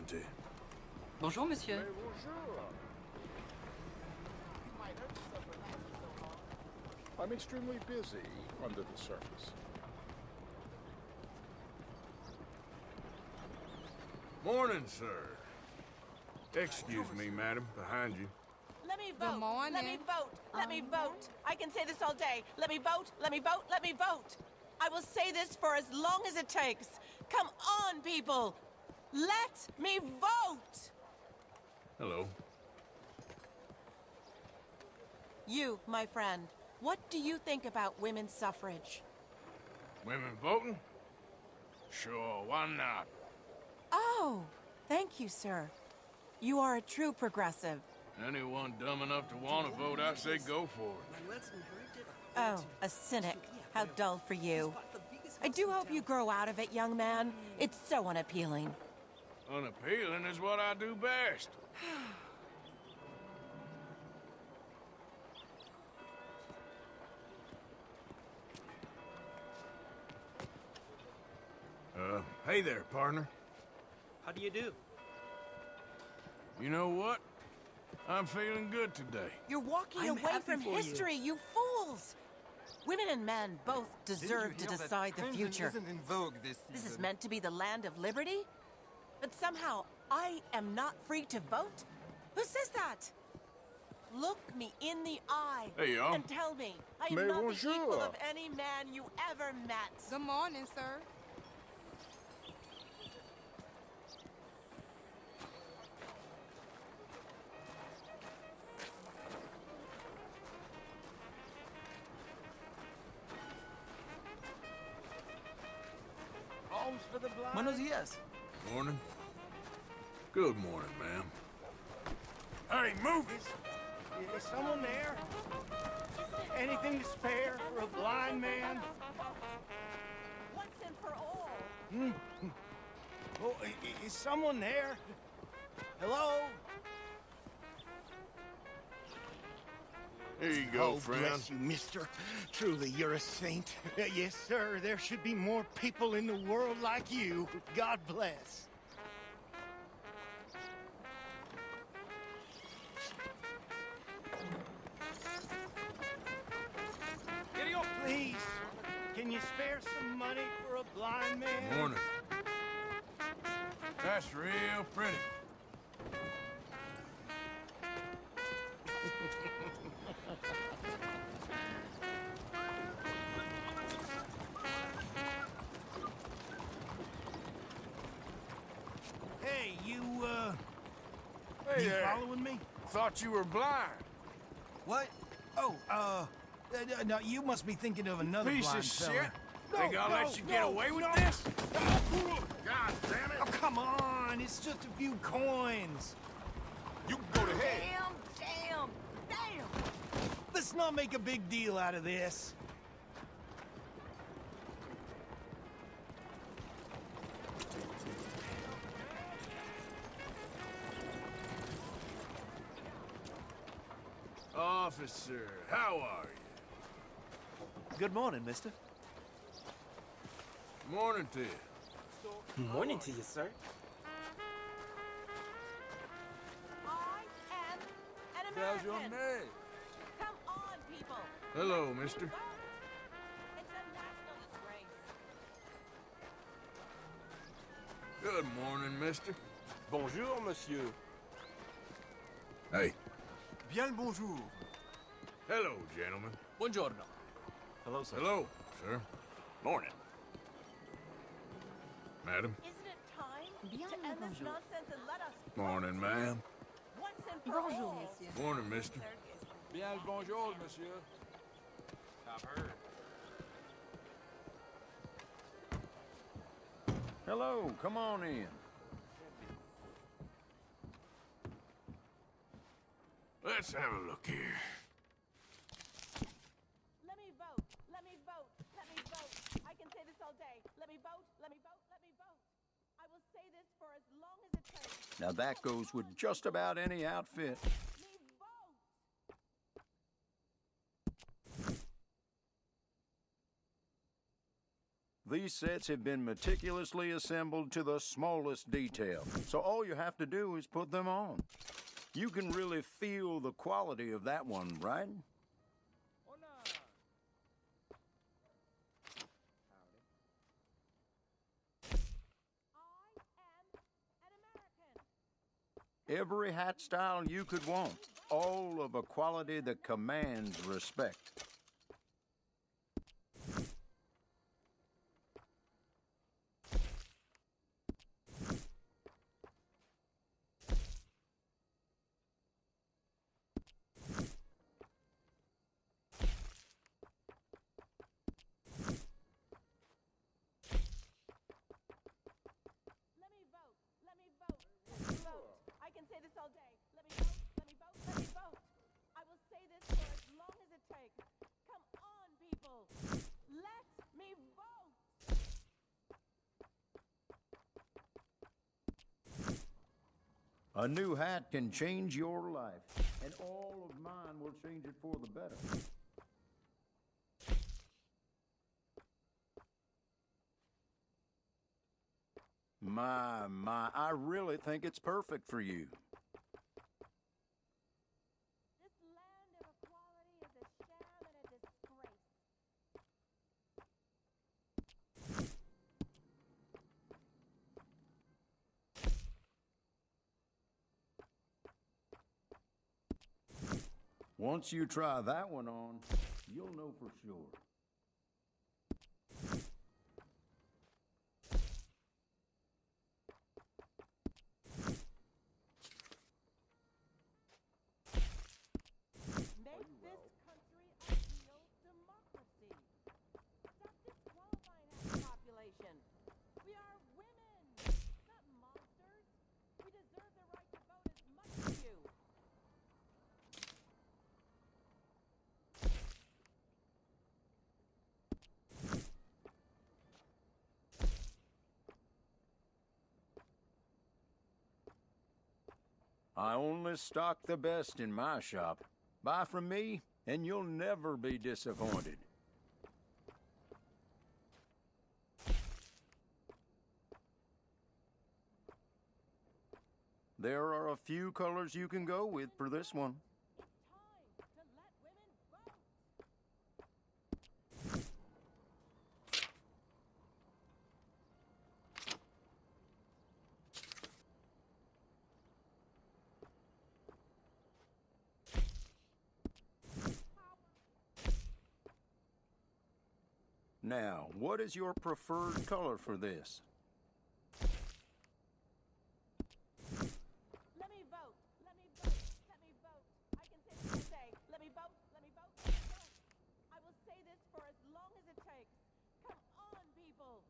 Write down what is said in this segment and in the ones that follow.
morning to you. Bonjour, monsieur. I'm extremely busy under the surface. Morning, sir. Excuse me, madam, behind you. Let me vote. Good morning. Let me vote. Let me vote. I can say this all day. Let me vote. Let me vote. Let me vote. I will say this for as long as it takes. Come on, people. Let me vote. Hello. You, my friend, what do you think about women's suffrage? Women voting? Sure, why not? Oh, thank you, sir. You are a true progressive. Anyone dumb enough to want to vote, I say go for it. Oh, a cynic. How dull for you. I do hope you grow out of it, young man. It's so unappealing. Unappealing is what I do best. Hey there, partner. How do you do? You know what? I'm feeling good today. You're walking I'm away happy from for you. history, you fools! Women and men both deserve to decide the future. Isn't in vogue this This is season. meant to be the land of liberty? But somehow, I am not free to vote? Who says that? Look me in the eye Hey, y'all. and tell me I am Mais not the bonjour. equal of any man you ever met. Good morning, sir. Alms for the blind. Buenos dias. Morning. Good morning, ma'am. Hey, move it! Is someone there? Anything to spare for a blind man? Once and for all. Oh, is someone there? Hello? Here you go, Oh, friend. bless you, mister. Truly, you're a saint. Yes, sir. There should be more people in the world like you. God bless. Please, can you spare some money for a blind man? Morning. That's real pretty. Hey, you Hey you there. following me? Thought you were blind. What? Oh, no, you must be thinking of another Piece blind of fella. shit. They gonna let you get away with this? God damn Oh, it. come on. It's just a few coins. You can go to hell. Damn! Let's not make a big deal out of this. Officer, how are you? Good morning, mister. Morning to you. Morning to you, sir. I am an American. Come on, people. Hello, mister. It's a national disgrace. Good morning, mister. Bonjour, monsieur. Hey. Bien le bonjour. Hello, gentlemen. Buongiorno. Hello, sir. Hello, sir. Morning. Madam. Isn't it time to end this nonsense and let us Morning, ma'am. once and for all? Morning, mister. Bien le bonjour, monsieur. I've heard. Hello, come on in. Let's have a look here. Let me vote. Let me vote. Let me vote. I can say this all day. Let me vote. Let me vote. Let me vote. I will say this for as long as it takes. Now that goes with just about any outfit. Let me vote. These sets have been meticulously assembled to the smallest detail, so all you have to do is put them on. You can really feel the quality of that one, right? Every hat style you could want, all of a quality that commands respect. Say this all day. Let me vote, let me vote, let me vote. I will say this for as long as it takes. Come on, people. Let me vote. A new hat can change your life, and all of mine will change it for the better. My, I really think it's perfect for you. This land of equality is a sham and a disgrace. Once you try that one on, you'll know for sure. We are women, not monsters. We deserve the right to vote as much as you. I only stock the best in my shop. Buy from me, and you'll never be disappointed. There are a few colors you can go with for this one. It's time to let women vote. Now, what is your preferred color for this? Let me vote. Let me vote. Let me vote. I can say this all day. Let me vote. Let me vote. Let me vote. I will say this for as long as it takes. Come on, people.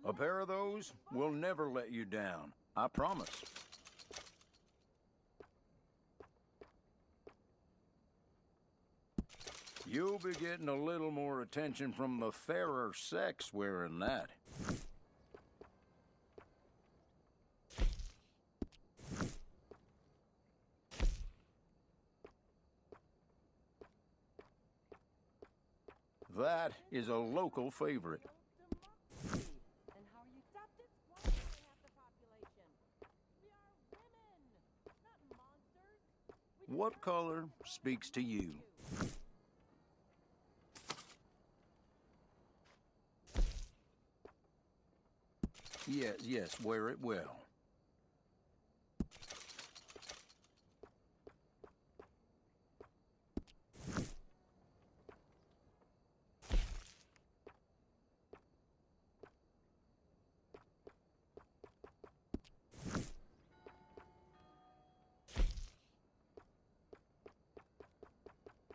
A pair of those will never let you down. I promise. You'll be getting a little more attention from the fairer sex wearing that. That is a local favorite. Democracy. And how are you stop disqualifying half the population? We are women, not monsters. We What deserve color the right to vote speaks to as much as you? Yes, wear it well.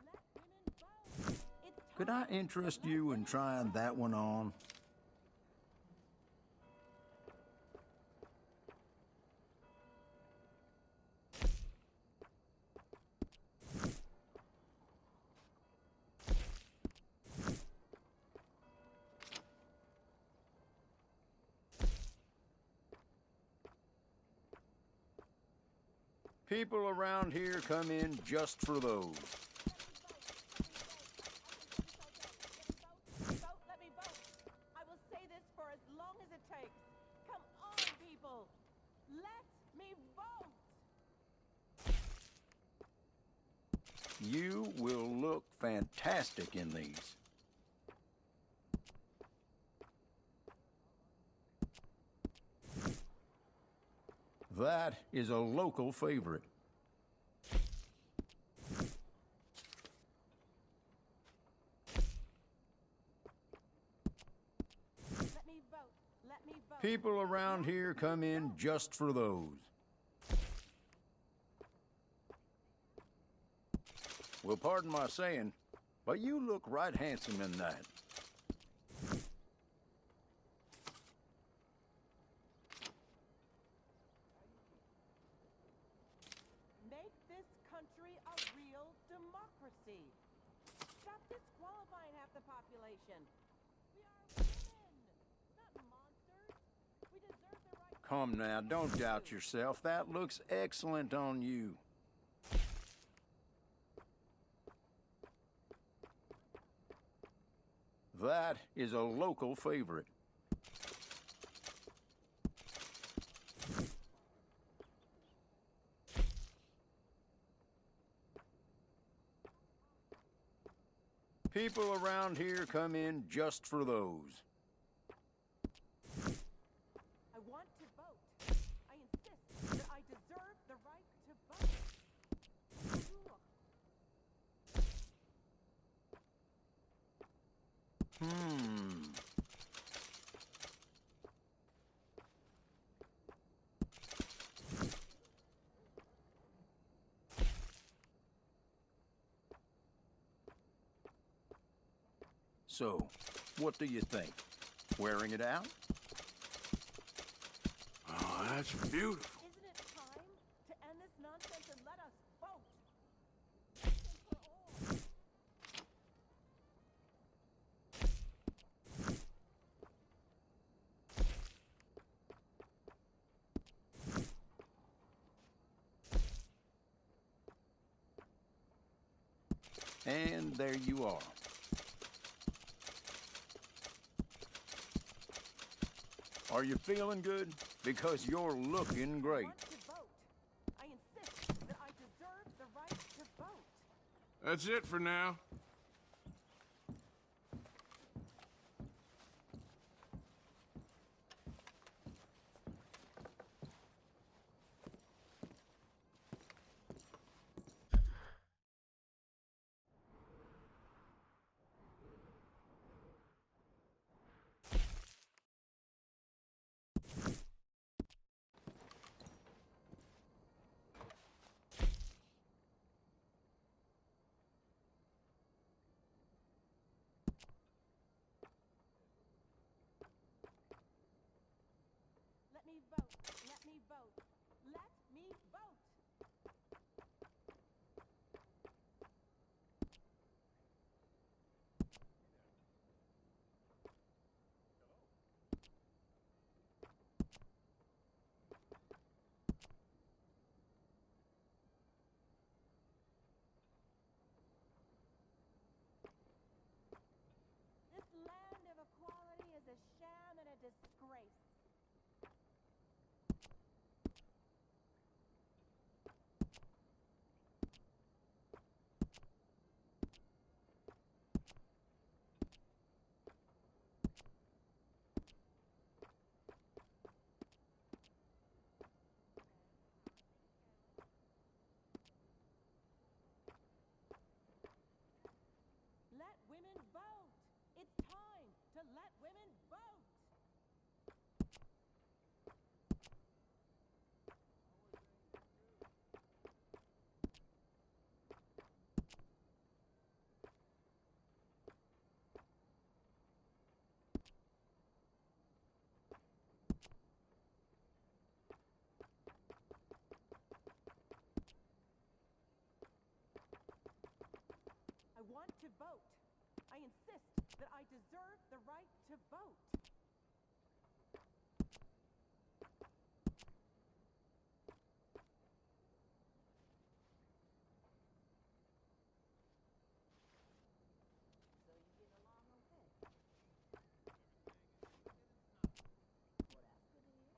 Let women vote. It's Could I time to interest let you in women trying vote. that one on? People around here come in just for those. Let me vote. Let me vote. I will say this You will look fantastic in these. That is a local favorite. Let me vote. Let me vote. People around here come in just for those. Well, pardon my saying, but you look right handsome in that. Make this country a real democracy. Stop disqualifying half the population. We are women, not monsters. We deserve the right. Come now, don't doubt yourself. That looks excellent on you. That is a local favorite. People around here come in just for those. I want to vote. I insist that I deserve the right to vote. So, what do you think? Wearing it out? Oh, that's beautiful. Isn't it time to end this nonsense and let us vote? Once and for all. And there you are. Are you feeling good? Because you're looking great. I want to vote. I insist that I deserve the right to vote. That's it for now. Let me vote. Let me vote. Let me vote. This land of equality is a sham and a disgrace. Let women vote. It's time to let women vote. I want to vote. I insist that I deserve the right to vote. So you get along okay? Well, that's good to hear.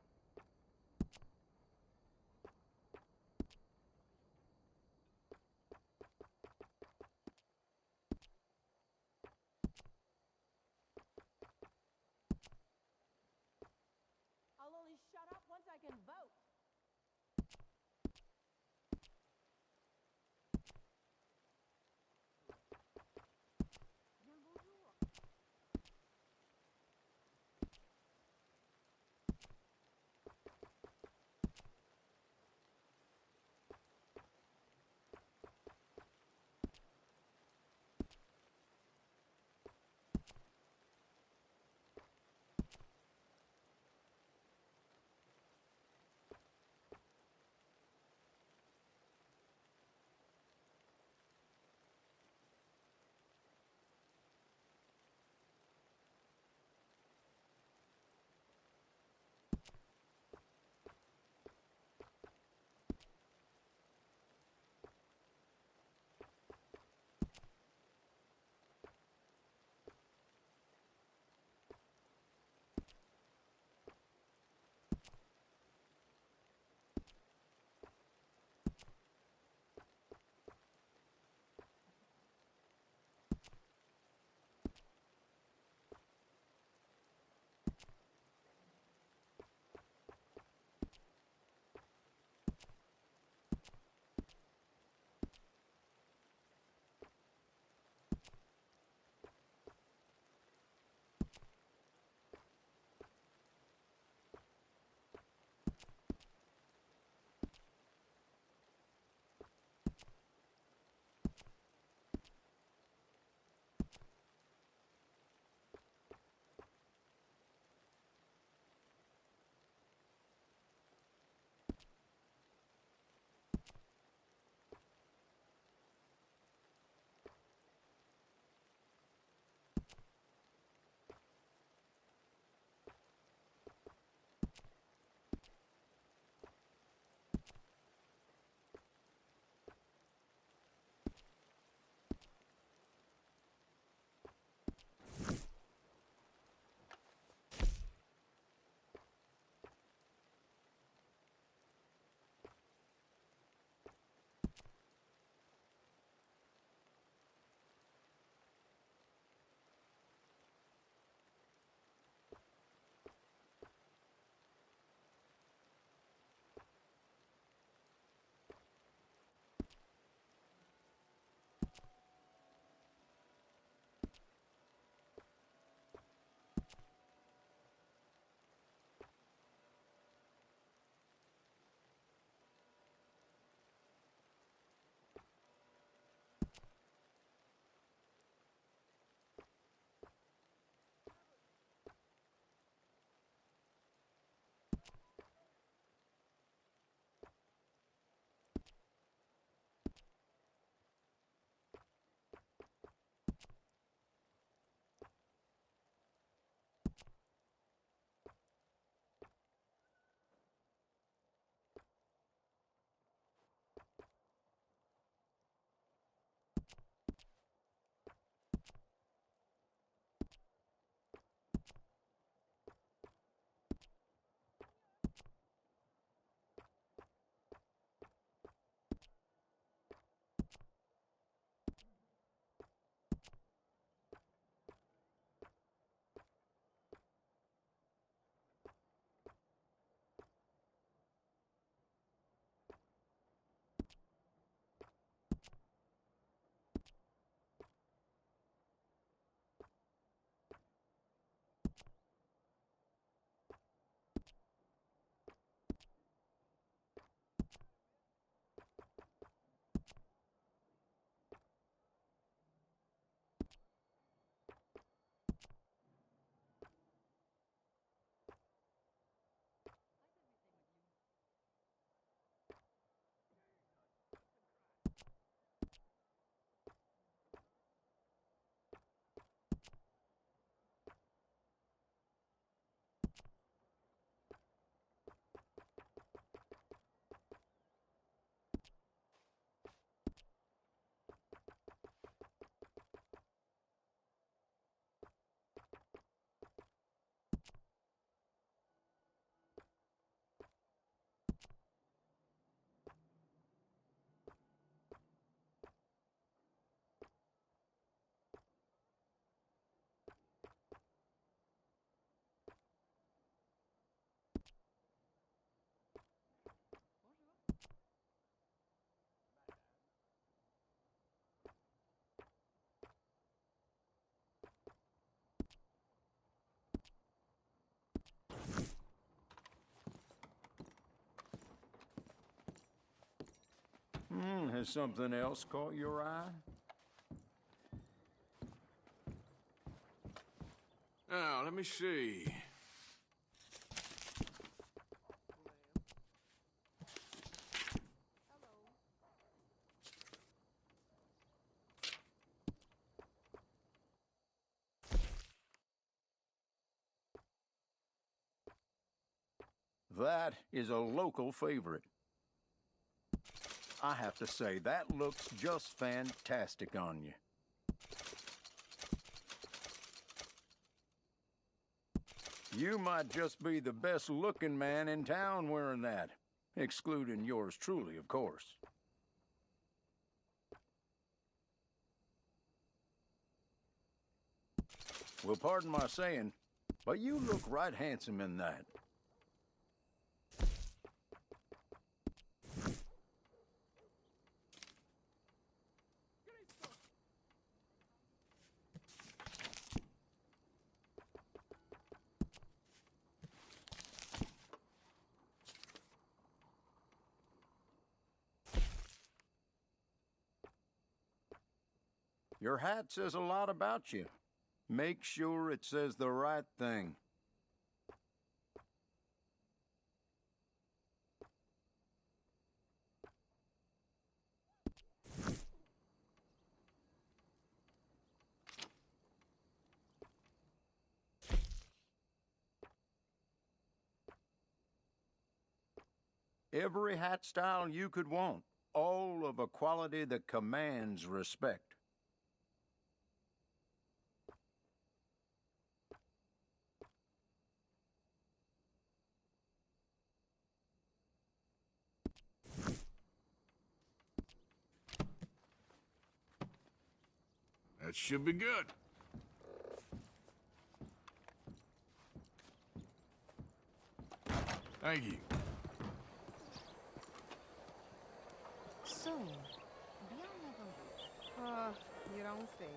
Has something else caught your eye? Now, let me see. That is a local favorite. I have to say, that looks just fantastic on you. You might just be the best-looking man in town wearing that, excluding yours truly, of course. Well, pardon my saying, but you look right handsome in that. Your hat says a lot about you. Make sure it says the right thing. Every hat style you could want, all of a quality that commands respect. That should be good. Thank you. So, bien entendu. You don't say.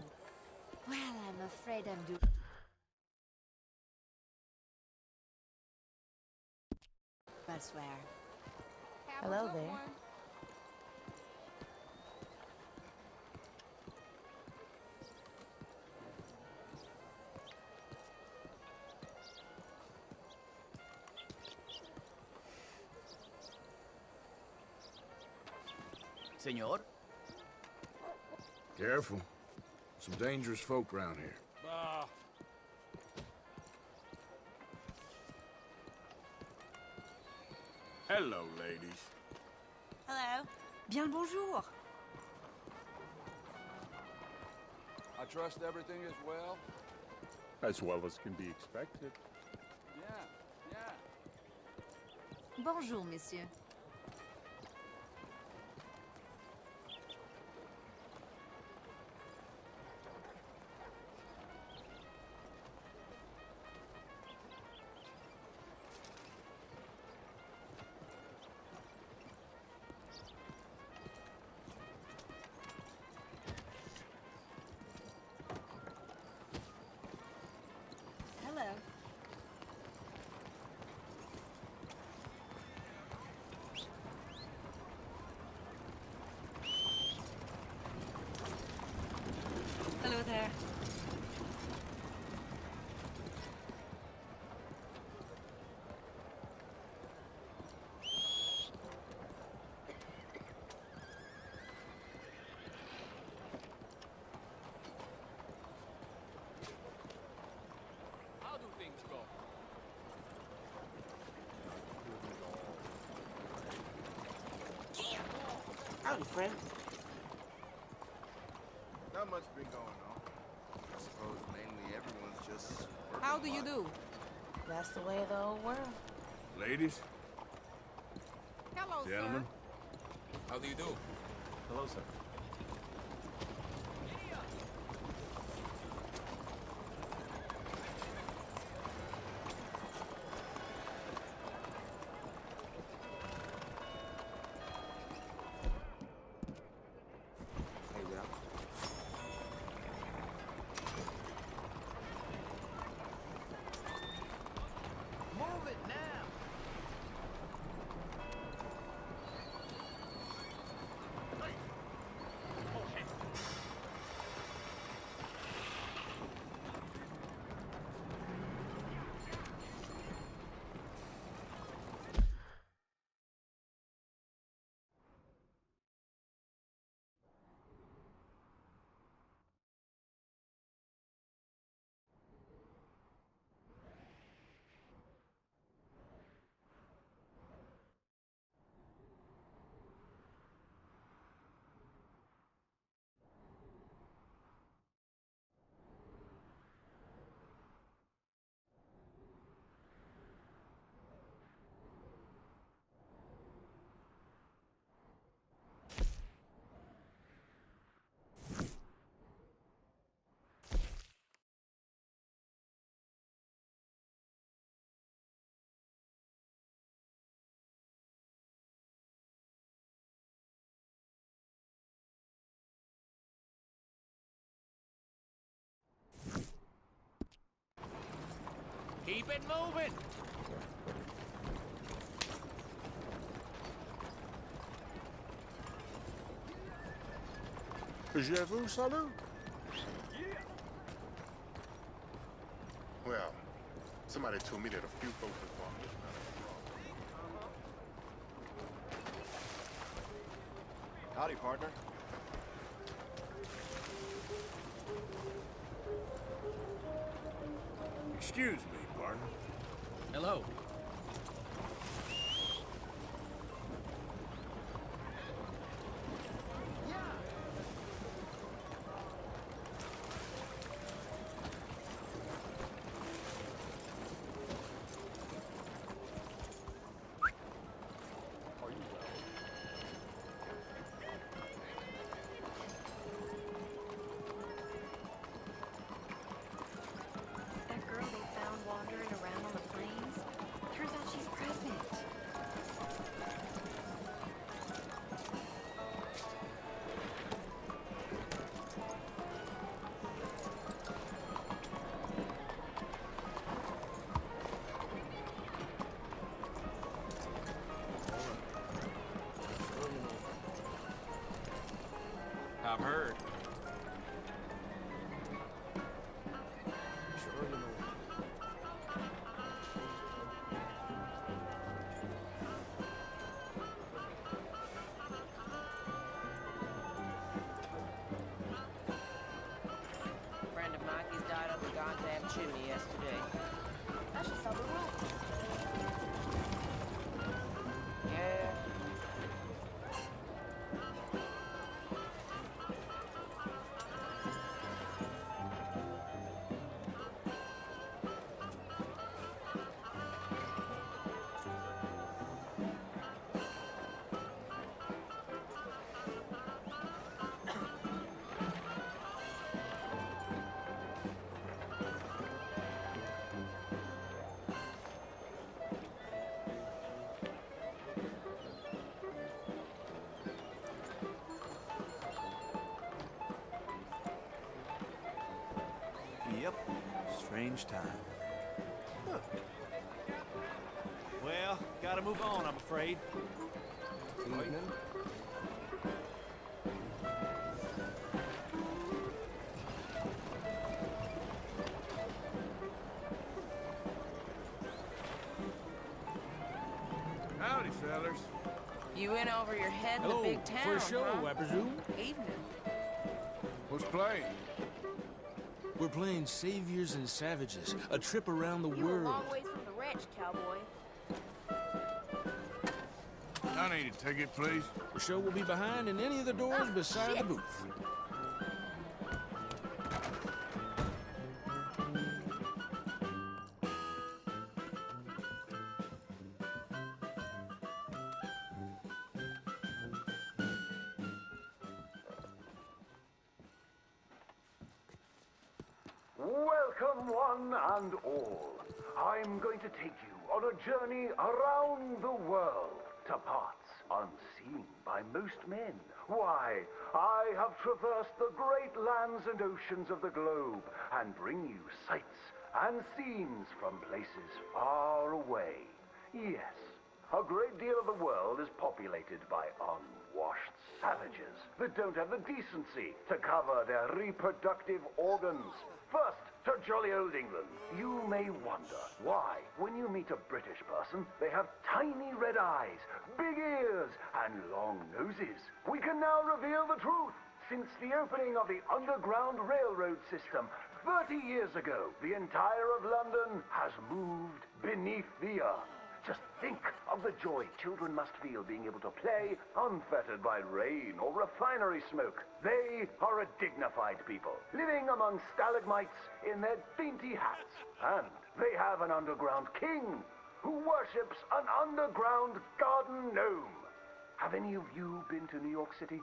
Well, I'm afraid I'm doing... I swear. Have a Hello good there. one. Senor? Careful. Some dangerous folk around here. Hello, ladies. Hello. Bien le bonjour. I trust everything is well? As well as can be expected. Yeah. Bonjour, messieurs. Hello. Hello there. How do things go? Howdy, friend. Not much been going on. I suppose mainly everyone's just working How a do you lot. do? That's the way of the old world. Ladies, Hello, gentlemen. How do you do? Hello, sir. Hey, Ralph. Move it now! Keep it moving! Je vous salue. Well, somebody told me that a few folks have walked this night. Howdy, partner. Excuse me, partner. Hello. That girl they found wandering around on the plains, turns out she's pregnant. I've heard. Sure you know. A friend of Mikey's died up the goddamn chimney yesterday. I should sell the room. Yeah. Yep. Strange time. Huh. Well, gotta move on, I'm afraid. Evening. Howdy, fellers. You in over your head in Hello, the big town, for a show, huh? I presume? Evening. What's playing? We're playing Saviors and Savages, a trip around the You were a world. long ways from the ranch, cowboy. I need a ticket, please. The show will be behind in any of the doors beside the shit. booth. Welcome, one and all. I'm going to take you on a journey around the world to parts unseen by most men. Why, I have traversed the great lands and oceans of the globe and bring you sights and scenes from places far away. Yes, a great deal of the world is populated by unwashed savages that don't have the decency to cover their reproductive organs. First, to jolly old England. You may wonder why, when you meet a British person, they have tiny red eyes, big ears, and long noses. We can now reveal the truth. Since the opening of the Underground Railroad system 30 years ago, the entire of London has moved beneath the earth. Just think of the joy children must feel being able to play unfettered by rain or refinery smoke. They are a dignified people, living among stalagmites in their dainty hats. And they have an underground king who worships an underground garden gnome. Have any of you been to New York City?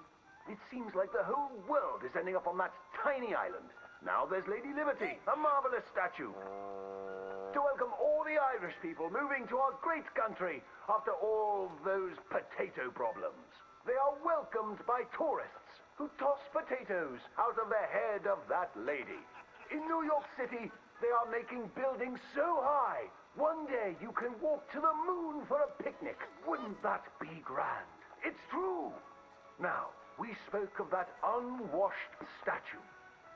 It seems like the whole world is ending up on that tiny island. Now there's Lady Liberty, a marvelous statue. To welcome all the Irish people moving to our great country after all those potato problems. They are welcomed by tourists who toss potatoes out of the head of that lady. In New York City, They are making buildings so high, one day you can walk to the moon for a picnic. Wouldn't that be grand? It's true. Now, we spoke of that unwashed statue.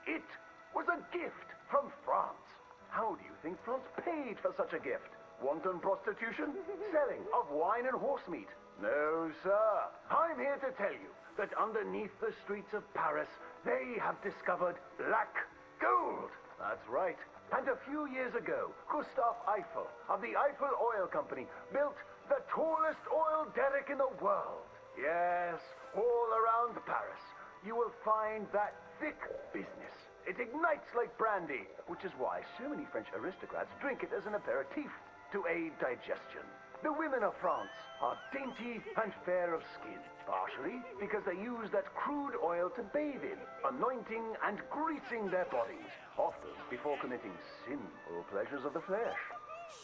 It was a gift from France. How do you think France paid for such a gift? Wanton prostitution? Selling of wine and horse meat? No, sir. I'm here to tell you that underneath the streets of Paris, they have discovered black gold. That's right. And a few years ago, Gustave Eiffel of the Eiffel Oil Company built the tallest oil derrick in the world. Yes, all around Paris, you will find that thick business. It ignites like brandy, which is why so many French aristocrats drink it as an aperitif to aid digestion. The women of France are dainty and fair of skin, partially because they use that crude oil to bathe in, anointing and greasing their bodies, often before committing sinful pleasures of the flesh.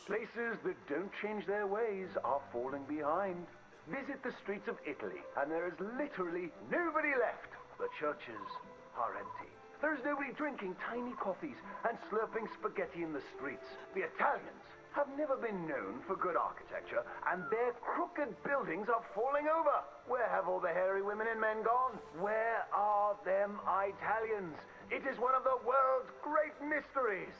Places that don't change their ways are falling behind. Visit the streets of Italy, and there is literally nobody left. The churches are empty. There's nobody drinking tiny coffees and slurping spaghetti in the streets. The Italians have never been known for good architecture, and their crooked buildings are falling over. Where have all the hairy women and men gone? Where are them Italians? It is one of the world's great mysteries.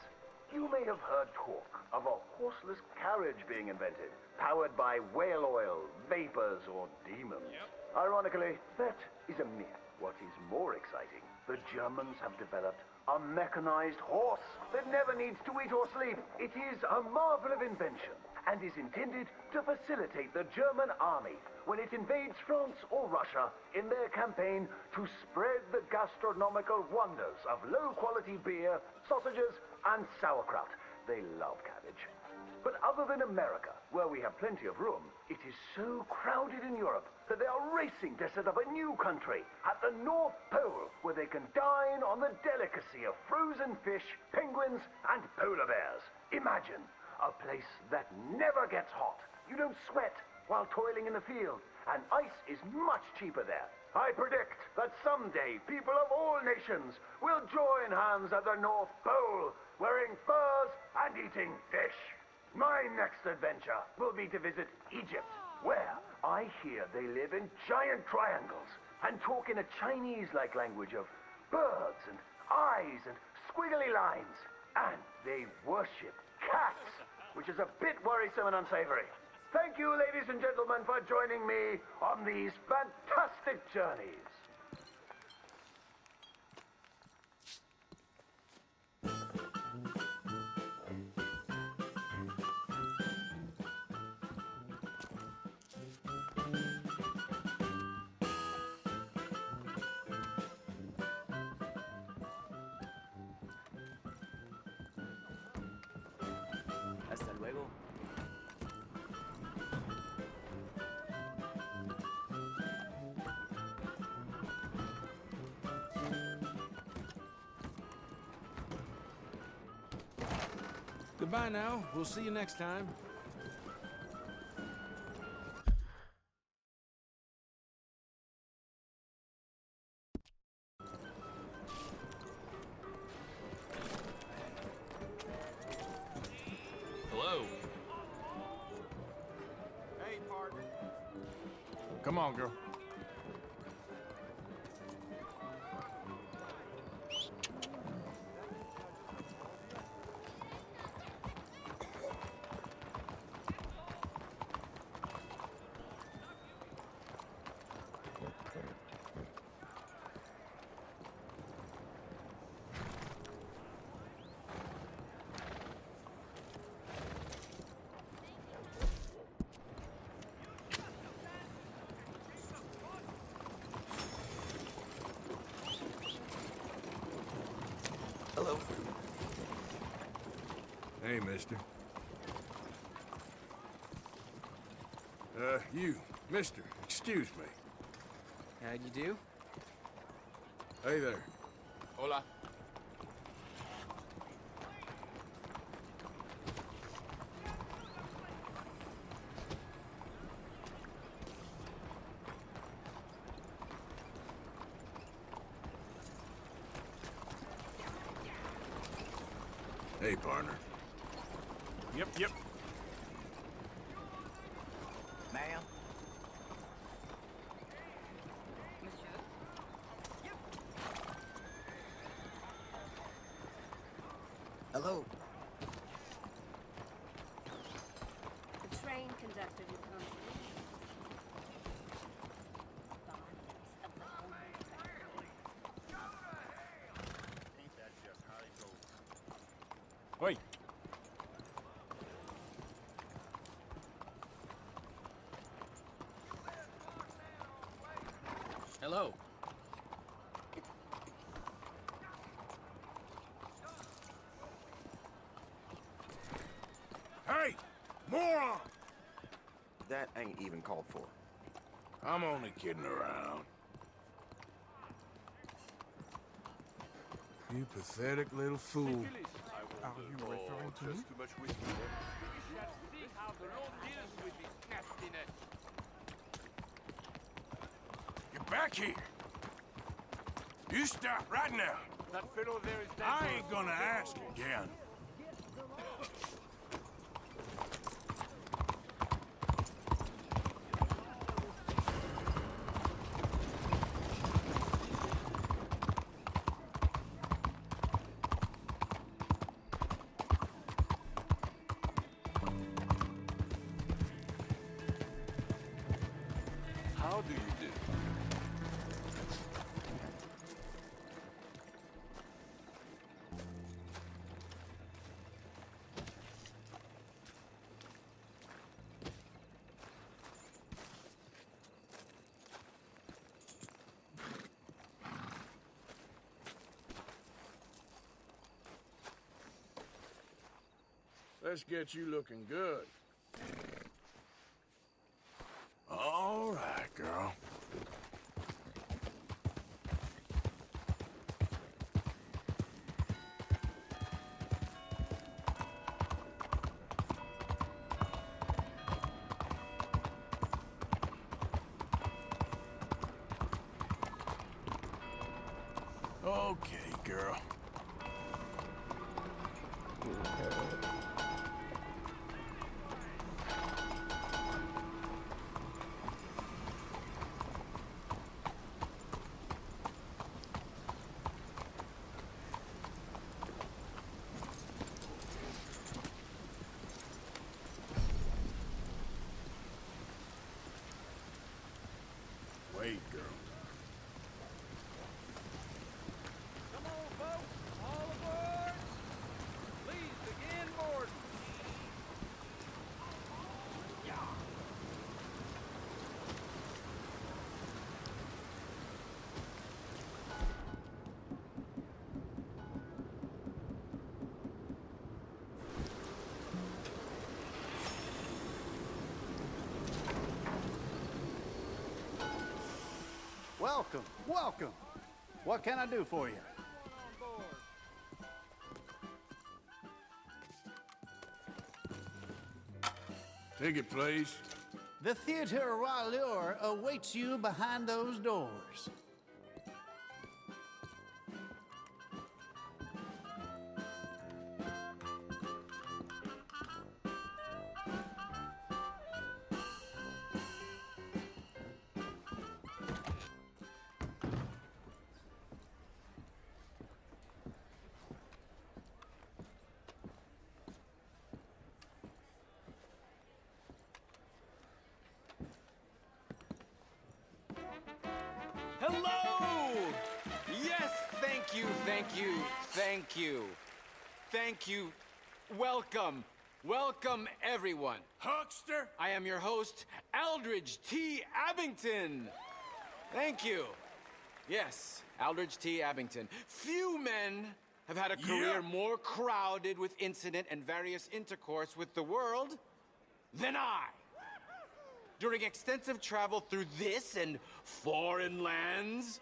You may have heard talk of a horseless carriage being invented, powered by whale oil, vapors, or demons. Ironically, that is a myth. What is more exciting, the Germans have developed a mechanized horse that never needs to eat or sleep. It is a marvel of invention and is intended to facilitate the German army when it invades France or Russia in their campaign to spread the gastronomical wonders of low-quality beer, sausages, and sauerkraut. They love cabbage. But other than America, where we have plenty of room, it is so crowded in Europe that they are racing to set up a new country at the North Pole where they can dine on the delicacy of frozen fish, penguins, and polar bears. Imagine a place that never gets hot. You don't sweat while toiling in the field, and ice is much cheaper there. I predict that someday people of all nations will join hands at the North Pole, wearing furs and eating fish. My next adventure will be to visit Egypt, where I hear they live in giant triangles and talk in a Chinese-like language of birds and eyes and squiggly lines. And they worship cats, which is a bit worrisome and unsavory. Thank you, ladies and gentlemen, for joining me on these fantastic journeys. Hasta luego. Goodbye now. We'll see you next time. Hello. Hey, partner. Come on, girl. Hello. Hey, mister. Mister, excuse me. How'd you do? Hey there. Hola. Hey, partner. Yep. Ma'am? Hello. The train conductor who comes Ain't that just how it goes? Wait. Hello. Hey! Moron! That ain't even called for. I'm only kidding around. You pathetic little fool. Are you referring to me? Too much whiskey. We shall see how the Lord deals with this nastiness. Get back here! You stop right now! That fellow there is dead. I ain't gonna ask again. How do you do? Let's get you looking good. All right, girl. Okay, girl. Wait, girl. Come on, folks. All aboard. Please begin boarding. Welcome. What can I do for you? Ticket, please. The Theatre Royale awaits you behind those doors. Hello! Yes, thank you. Thank you. Welcome. Welcome, everyone. Huckster! I am your host, Aldridge T. Abington. Thank you. Yes, Aldridge T. Abington. Few men have had a career more crowded with incident and various intercourse with the world than I. During extensive travel through this and foreign lands,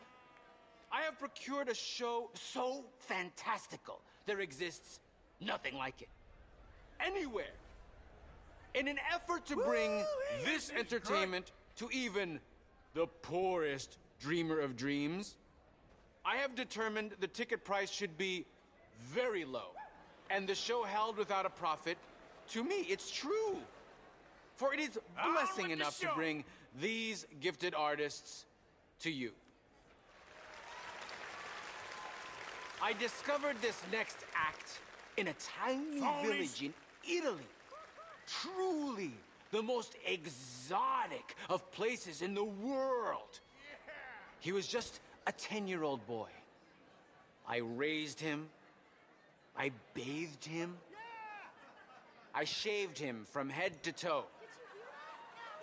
I have procured a show so fantastical, there exists nothing like it. Anywhere. In an effort to bring this entertainment to even the poorest dreamer of dreams, I have determined the ticket price should be very low. and the show held without a profit, to me, it's true. For it is blessing enough to bring these gifted artists to you. I discovered this next act in a tiny village in Italy. Truly the most exotic of places in the world. He was just a 10-year-old boy. I raised him. I bathed him. I shaved him from head to toe.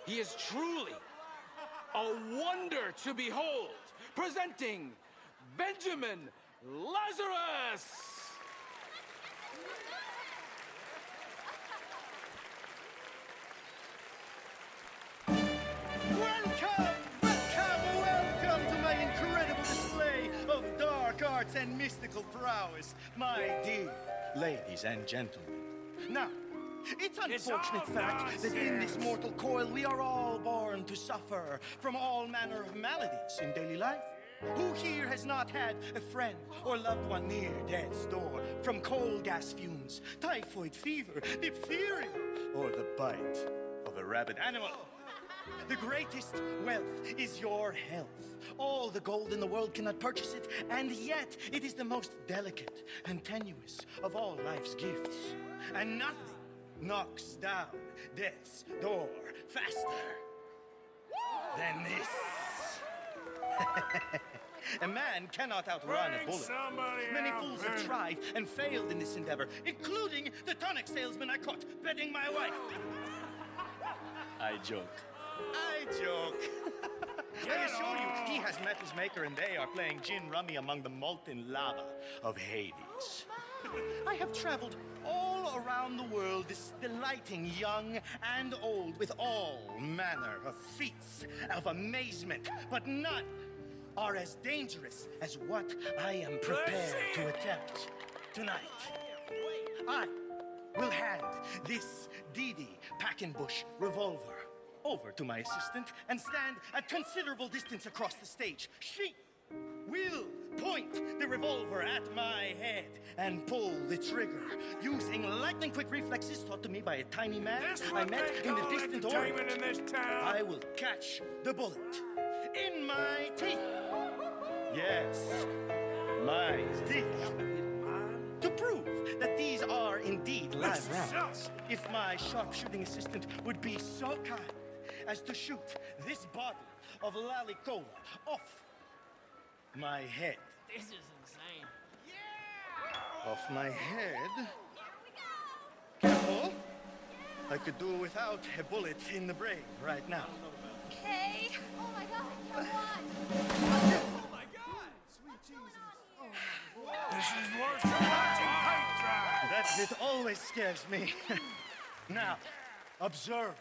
He is truly a wonder to behold. Presenting Benjamin Lazarus! Welcome to my incredible display of dark arts and mystical prowess, my dear ladies and gentlemen. Now, it's unfortunate fact that in this mortal coil we are all born to suffer from all manner of maladies in daily life. Who here has not had a friend or loved one near death's door from coal gas fumes, typhoid fever, diphtheria, or the bite of a rabid animal? The greatest wealth is your health. All the gold in the world cannot purchase it, and yet it is the most delicate and tenuous of all life's gifts. And nothing knocks down death's door faster than this. A man cannot outrun a bullet. Many fools have tried and failed in this endeavor, including the tonic salesman I caught bedding my wife. I joke. I assure you, he has met his maker and they are playing gin rummy among the molten lava of Hades. I have traveled all around the world, delighting young and old with all manner of feats of amazement, but none are as dangerous as what I am prepared to attempt tonight. I will hand this Didi Packenbush revolver over to my assistant and stand at considerable distance across the stage. She will point the revolver at my head and pull the trigger using lightning-quick reflexes taught to me by a tiny man I met in the distant Orient. I will catch the bullet in my teeth. Yes, my teeth. To prove that these are indeed live rounds, if my sharpshooting assistant would be so kind as to shoot this bottle of Lalicola off my head. This is insane. Off my head? Careful. I could do without a bullet in the brain right now. Okay. Oh my god, no one. Oh my god! Sweet Jesus. This is worse than watching paint dry. That bit always scares me. Now, observe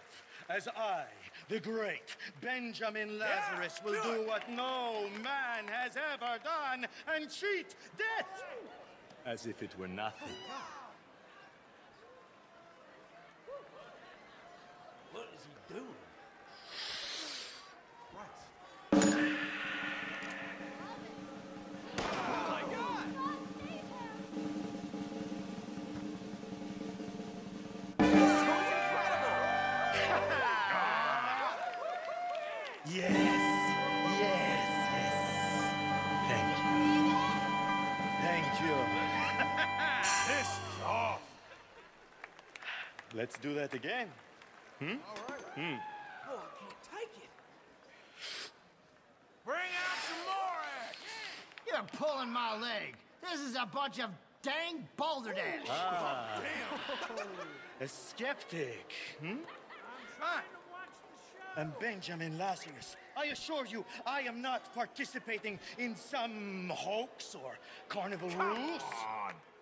as I, the great Benjamin Lazarus, will do what no man has ever done and cheat death as if it were nothing. What is he doing? Yes. Thank you. This is off. Let's do that again. All right. Oh, I can't take it. Bring out some more act. You're pulling my leg. This is a bunch of dang balderdash. Ah, a skeptic. I'm Benjamin Lazarus. I assure you, I am not participating in some hoax or carnival ruse.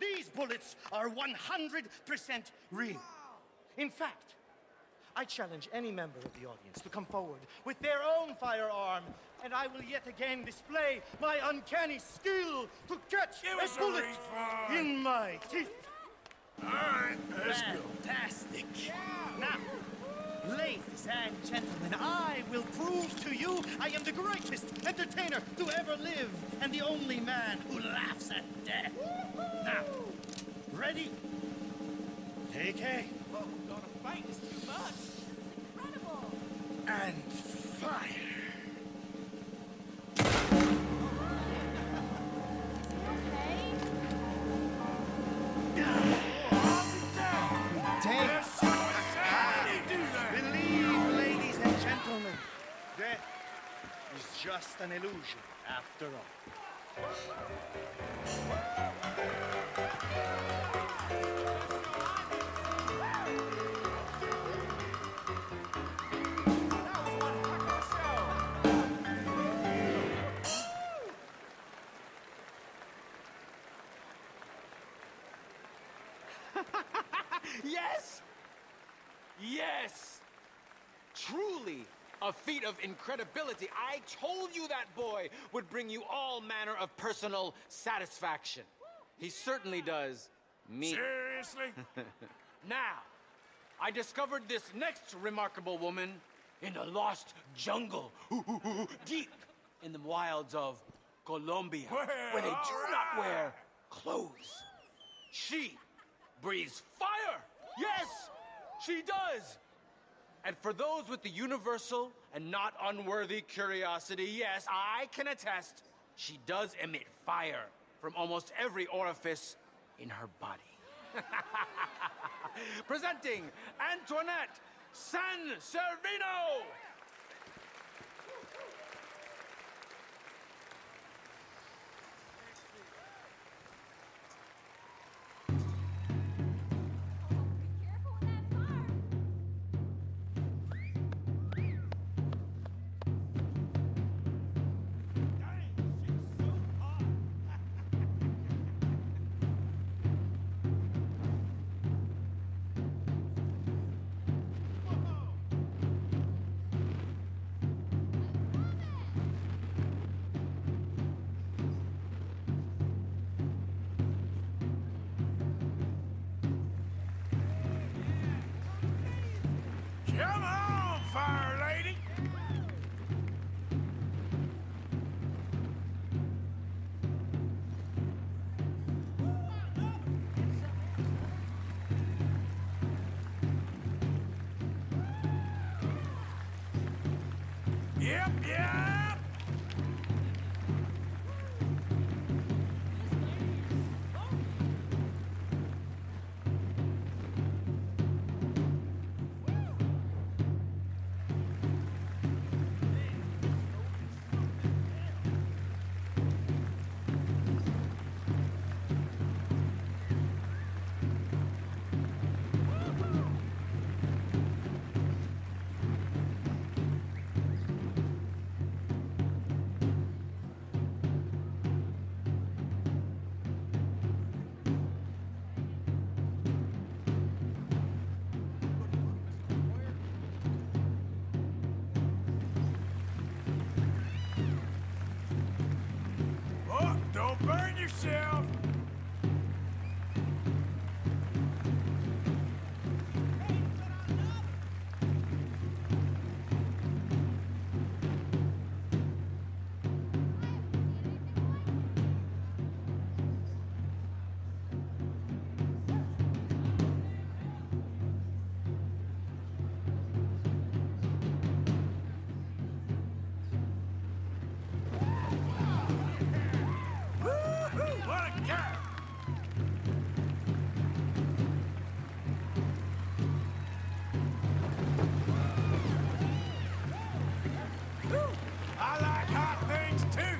These bullets are 100% real. In fact, I challenge any member of the audience to come forward with their own firearm, and I will yet again display my uncanny skill to catch a bullet in my teeth. All right, let's go. Fantastic. Now, ladies and gentlemen, I will prove to you I am the greatest entertainer to ever live and the only man who laughs at death. Now, ready? AK. Oh, God, a fight is too much. Incredible. And fire. Believe, ladies and gentlemen, death is just an illusion after all. Yes! Yes! Truly a feat of incredibility. I told you that boy would bring you all manner of personal satisfaction. He certainly does me. Seriously? Now, I discovered this next remarkable woman in a lost jungle, deep in the wilds of Colombia, where they do not wear clothes. She breathes fire! Yes, she does! And for those with the universal and not unworthy curiosity, yes, I can attest, she does emit fire from almost every orifice in her body. Presenting Antoinette San Servino! Come on, fire lady! Yep, yep! Oh, don't burn yourself! Woo-hoo, what a girl! Woo, I like hot things too!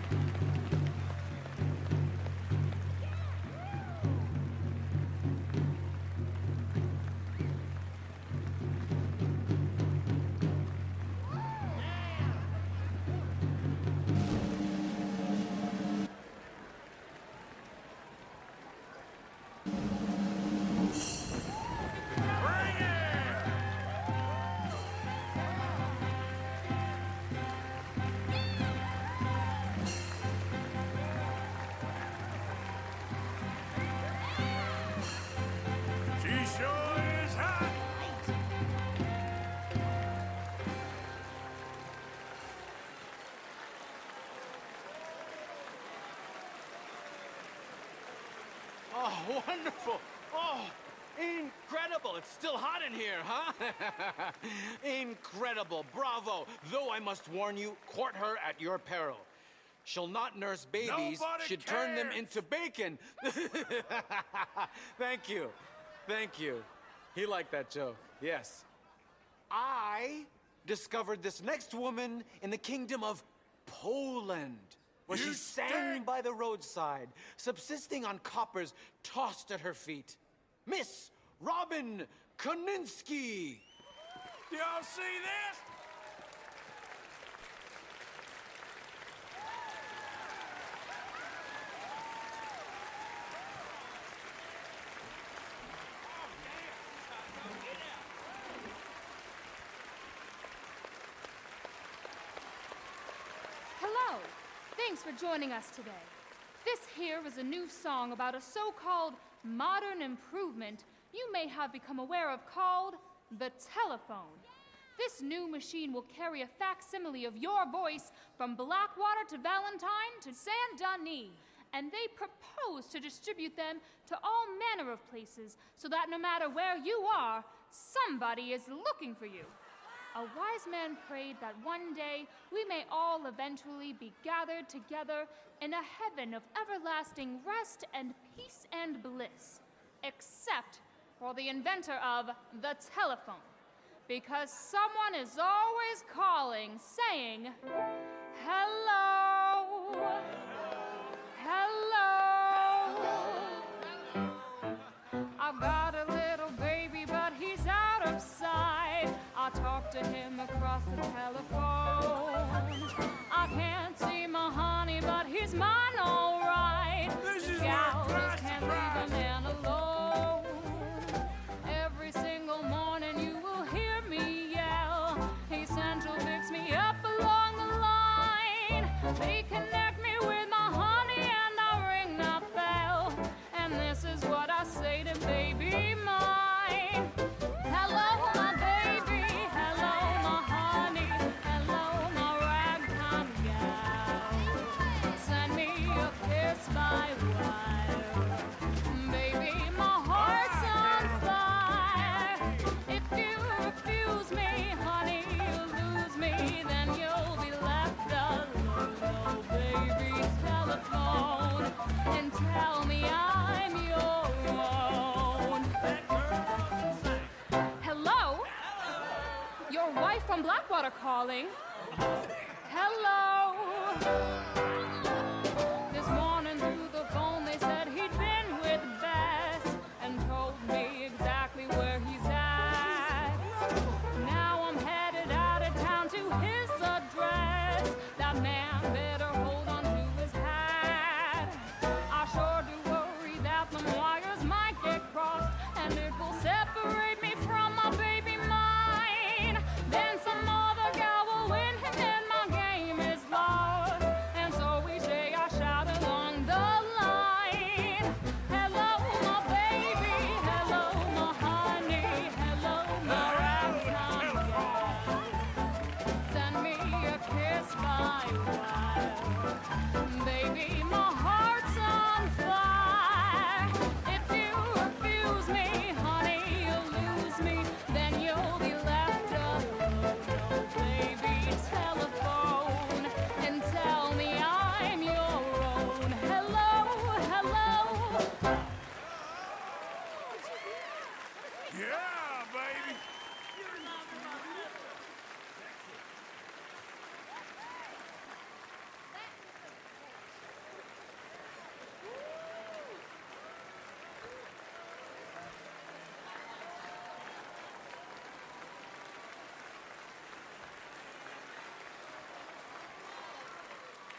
Bring it! She sure is hot! Oh, wonderful! Oh, Incredible! It's still hot in here, huh? Incredible! Bravo! Though I must warn you, court her at your peril. She'll not nurse babies. Nobody She'd turn them cares. into bacon. Thank you. Thank you. He liked that joke. Yes. I discovered this next woman in the kingdom of Poland, where she sang by the roadside, subsisting on coppers tossed at her feet. Miss Robin Koninsky. Y'all see this? Hello. Thanks for joining us today. This here is a new song about a so-called modern improvement you may have become aware of called the telephone. This new machine will carry a facsimile of your voice from Blackwater to Valentine to Saint-Denis, and they propose to distribute them to all manner of places so that no matter where you are, somebody is looking for you. A wise man prayed that one day we may all eventually be gathered together in a heaven of everlasting rest and peace and bliss, except for the inventor of the telephone, because someone is always calling, saying, hello, hello. I've got a little baby, but he's out of sight. I talk to him across the telephone. I can't see my honey, but he's mine all right. This is Gals where Christ can't leave a man alone. Every single morning you will hear me yell. He Central picks me up along the line. They connect me with my honey and I ring that bell. And this is what I say to baby mine. Hello, my baby. Hello, my honey. Hello, my ragtime gal. Send me a kiss by wire. Baby, my heart's on fire. If you refuse me, honey, you'll lose me. Then you'll be left alone. Oh, baby, telephone and tell me I'm your own. Hello? Your wife from Blackwater calling. Hello? This morning through the phone they said he'd been with Bess and told me exactly where he's at. Now I'm headed out of town to his address. That man better hold on to his hat. I sure do worry that the wires might get crossed and it will separate me from my baby mine. Then some other gal will win and then my game is lost. And so each day I shout along the line. Hello, my baby. Hello, my honey. Hello, my ragtime gal. Send me a kiss by wire. Baby, my heart's on fire. If you refuse me, honey, you'll lose me. Then you'll be left alone. Oh, baby, telephone and tell me I'm your own. Hello, hello. Yeah, baby.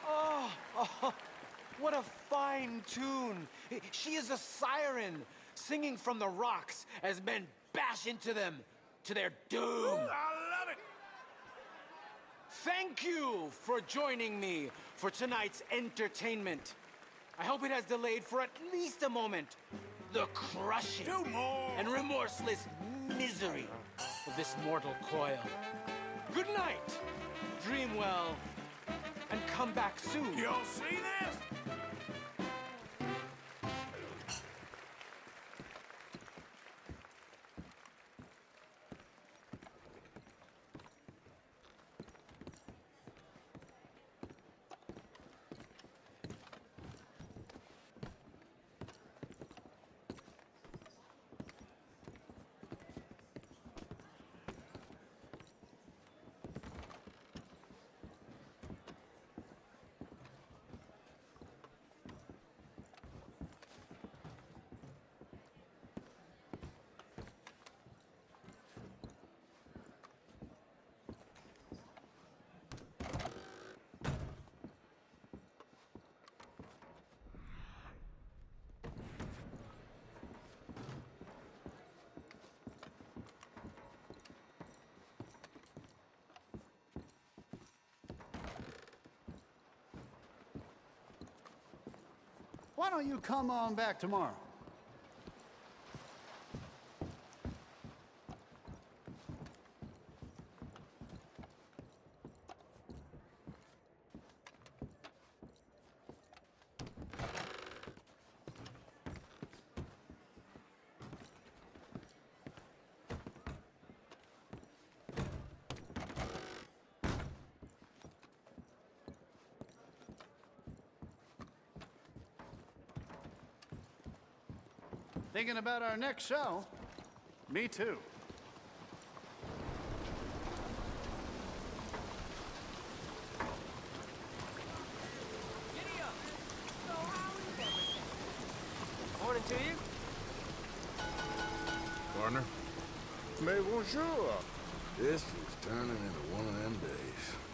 Oh, what a fine tune. She is a siren, singing from the rocks as men bash into them to their doom. I love it. Thank you for joining me for tonight's entertainment. I hope it has delayed for at least a moment the crushing and remorseless misery of this mortal coil. Good night. Dream well and come back soon. Y'all see this? why don't you come on back tomorrow? Thinking about our next show? Me too. Giddy up! So how is everything? Morning to you. Partner? Mais bonjour. This is turning into one of them days.